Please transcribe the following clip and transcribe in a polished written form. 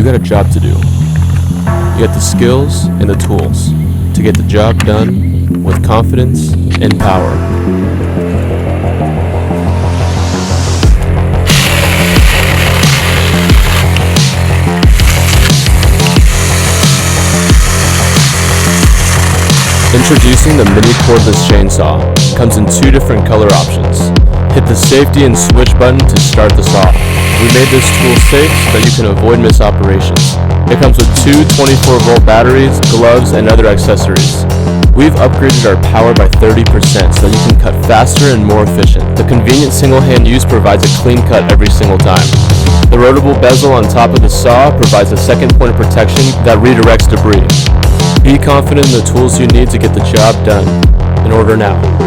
You got a job to do. You got the skills and the tools to get the job done with confidence and power. Introducing the mini cordless chainsaw. Comes in two different color options. Hit the safety and switch button to start the saw. We made this tool safe so that you can avoid misoperations. It comes with two 24-volt batteries, gloves, and other accessories. We've upgraded our power by 30% so that you can cut faster and more efficient. The convenient single-hand use provides a clean cut every single time. The rotable bezel on top of the saw provides a second point of protection that redirects debris. Be confident in the tools you need to get the job done. In order now.